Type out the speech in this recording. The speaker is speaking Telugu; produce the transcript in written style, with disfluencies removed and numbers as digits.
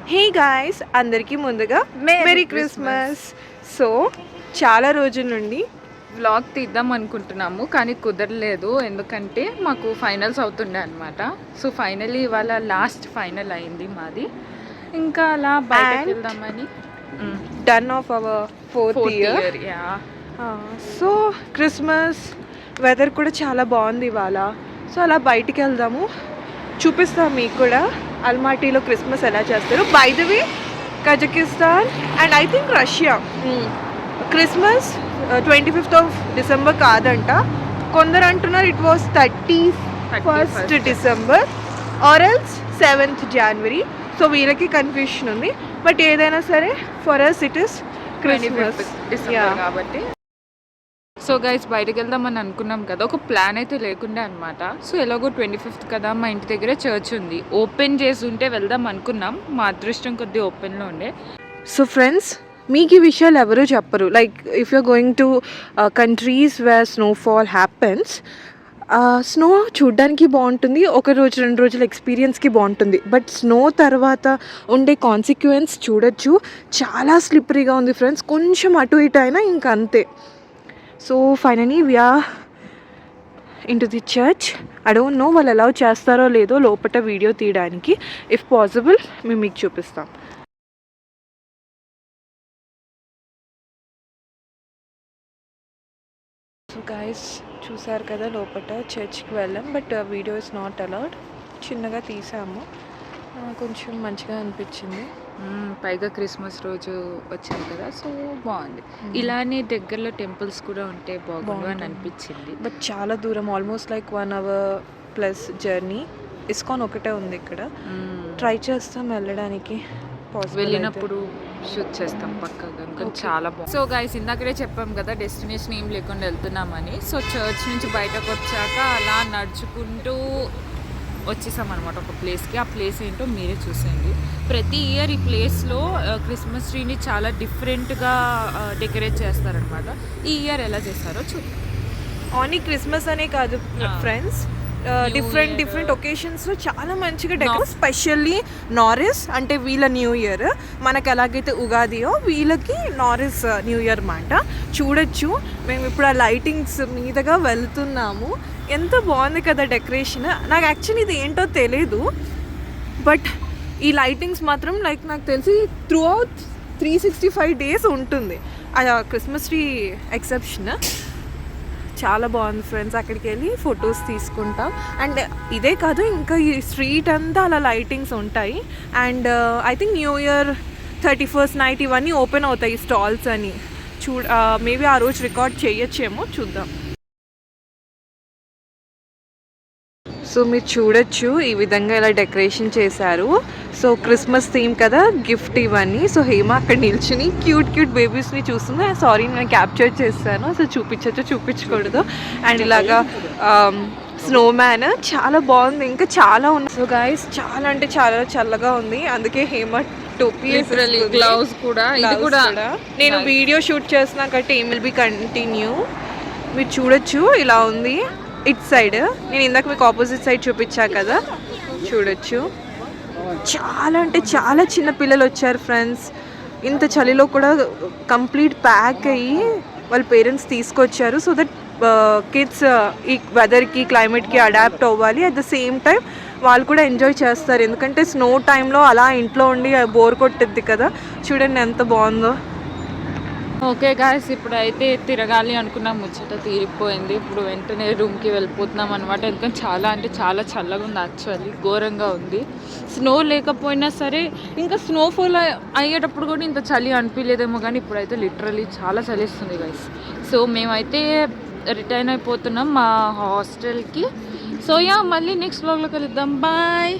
హే గాయ్స్, అందరికీ ముందుగా మెరీ క్రిస్మస్. సో చాలా రోజుల నుండి వ్లాగ్ తీద్దాం అనుకుంటున్నాము కానీ కుదరలేదు, ఎందుకంటే మాకు ఫైనల్స్ అవుతుండే అనమాట. సో ఫైనలీ ఇవాళ లాస్ట్ ఫైనల్ అయింది మాది. ఇంకా అలా బయటకు వెళ్దామని done of our fourth year. So Christmas weather కూడా చాలా బాగుంది ఇవాళ. సో అలా బయటికి వెళ్దాము, చూపిస్తాం మీకు కూడా అల్మాటీలో క్రిస్మస్ ఎలా చేస్తారు. By the way, Kazakhstan and I think Russia Christmas 25th of December కాదంట. కొందరు అంటున్నారు it was 31st December or else 7th January. So వీళ్ళకి కన్ఫ్యూషన్ ఉంది, బట్ ఏదైనా సరే for us it is Christmas కాబట్టి. సో గైస్, బయటకు వెళ్దామని అనుకున్నాం కదా, ఒక ప్లాన్ అయితే లేకుండే అనమాట. సో ఎలాగో 25th కదా, మా ఇంటి దగ్గర చర్చ్ ఉంది, ఓపెన్ చేసి ఉంటే వెళ్దాం అనుకున్నాం. మా అదృష్టం కొద్ది ఓపెన్లో ఉండే. సో ఫ్రెండ్స్, మీకు ఈ విషయాలు ఎవరు చెప్పరు. Like if you're going to countries where snowfall happens, snow చూడ్డానికి బాగుంటుంది, ఒక రోజు 2 రోజుల ఎక్స్పీరియన్స్కి బాగుంటుంది. బట్ స్నో తర్వాత ఉండే కాన్సిక్వెన్స్ చూడొచ్చు, చాలా స్లిప్పరీగా ఉంది ఫ్రెండ్స్. కొంచెం అటు ఇటు అయినా ఇంక అంతే. So finally we are into the church. I don't know వాళ్ళు అలౌ చేస్తారో లేదో లోపల వీడియో తీయడానికి. ఇఫ్ పాసిబుల్ మేము మీకు చూపిస్తాం. సో గైస్, చూసారు కదా లోపల చర్చ్కి వెళ్ళాం, but video is not allowed. చిన్నగా తీసాము, కొంచెం మంచిగా అనిపించింది. పైగా క్రిస్మస్ రోజు వచ్చాను కదా, సో బాగుంది. ఇలానే దగ్గరలో టెంపుల్స్ కూడా ఉంటే బాగుండు అని అనిపించింది. బట్ చాలా దూరం, almost like 1 hour plus journey. ISKCON ఒకటే ఉంది ఇక్కడ. ట్రై చేస్తాం వెళ్ళడానికి, వెళ్ళినప్పుడు షూట్ చేస్తాం పక్కగా. ఇంకా చాలా బాగుంది. సో గైస్, ఇందాకడే చెప్పాం కదా డెస్టినేషన్ ఏం లేకుండా వెళ్తున్నామని. సో చర్చ్ నుంచి బయటకు వచ్చాక అలా నడుచుకుంటూ వచ్చేసాం అనమాట ఒక ప్లేస్కి. ఆ ప్లేస్ ఏంటో మీరే చూసేయండి. ప్రతి ఇయర్ ఈ ప్లేస్లో క్రిస్మస్ ట్రీని చాలా డిఫరెంట్గా డెకరేట్ చేస్తారనమాట. ఈ ఇయర్ ఎలా చేస్తారో చూద్దాం. ఓన్లీ క్రిస్మస్ అనే కాదు ఫ్రెండ్స్, డిఫరెంట్ ఒకేషన్స్లో చాలా మంచిగా డెకరేట్. స్పెషల్లీ నారిస్ అంటే వీళ్ళ న్యూ ఇయర్, మనకు ఎలాగైతే ఉగాదియో వీళ్ళకి నారిస్ న్యూ ఇయర్ మాట. చూడొచ్చు, మేము ఇప్పుడు ఆ లైటింగ్స్ మీదగా వెళ్తున్నాము. ఎంత బాగుంది కదా డెకరేషన్. నాకు యాక్చువల్లీ ఇది ఏంటో తెలీదు, బట్ ఈ లైటింగ్స్ మాత్రం లైక్ నాకు తెలిసి త్రూ అవుట్ 365 days ఉంటుంది ఆ క్రిస్మస్ ట్రీ ఎక్సెప్షన్. చాలా బాగుంది ఫ్రెండ్స్. అక్కడికి వెళ్ళి ఫొటోస్ తీసుకుంటాం. అండ్ ఇదే కాదు, ఇంకా ఈ స్ట్రీట్ అంతా అలా లైటింగ్స్ ఉంటాయి. And I think new year 31st night ఇవన్నీ ఓపెన్ అవుతాయి స్టాల్స్ అని. మేబీ ఆ రోజు రికార్డ్ చేయొచ్చేమో, చూద్దాం. సో మీరు చూడొచ్చు, ఈ విధంగా ఇలా డెకరేషన్ చేశారు. సో క్రిస్మస్ థీమ్ కదా, గిఫ్ట్ ఇవన్నీ. సో హేమ అక్కడ నిల్చుని క్యూట్ బేబీస్ని చూస్తుంది. సారీ, నేను క్యాప్చర్ చేస్తాను, అసలు చూపించచ్చో చూపించకూడదు. అండ్ ఇలాగా స్నోమ్యాన్ చాలా బాగుంది, ఇంకా చాలా ఉన్నాయి. సో గైస్, చాలా అంటే చాలా చల్లగా ఉంది, అందుకే హేమ టోపీ, గ్లౌస్ కూడా. ఇది కూడా నేను వీడియో షూట్ చేస్తున్నా కాబట్టి ఏం విల్ బి కంటిన్యూ. మీరు చూడొచ్చు, ఇలా ఉంది ఇట్ సైడ్. నేను ఇందాక మీకు ఆపోజిట్ సైడ్ చూపించా కదా, చూడొచ్చు. చాలా అంటే చాలా చిన్న పిల్లలు వచ్చారు ఫ్రెండ్స్. ఇంత చలిలో కూడా కంప్లీట్ ప్యాక్ అయ్యి వాళ్ళ పేరెంట్స్ తీసుకొచ్చారు. సో దట్ కిడ్స్ ఈ వెదర్కి క్లైమేట్కి అడాప్ట్ అవ్వాలి, అట్ ద సేమ్ టైం వాళ్ళు కూడా ఎంజాయ్ చేస్తారు. ఎందుకంటే స్నో టైంలో అలా ఇంట్లో ఉండి బోర్ కొట్టుద్ది కదా. చూడండి ఎంత బాగుందో. ఓకే గాయస్, ఇప్పుడు అయితే తిరగాలి అనుకున్నాం, ముచ్చట తీరిపోయింది. ఇప్పుడు వెంటనే రూమ్కి వెళ్ళిపోతున్నాం అనమాట. ఎందుకంటే చాలా అంటే చాలా చల్లగా ఉంది, యాక్చువల్లీ ఘోరంగా ఉంది. స్నో లేకపోయినా సరే, ఇంకా స్నోఫాల్ అయ్యేటప్పుడు కూడా ఇంత చలి అనిపించలేదేమో, కానీ ఇప్పుడైతే లిటరలీ చాలా చలిస్తుంది గైస్. సో మేమైతే రిటర్న్ అయిపోతున్నాం మా హాస్టల్కి. సో యా, మళ్ళీ నెక్స్ట్ వ్లాగ్లో కలుద్దాం. బాయ్.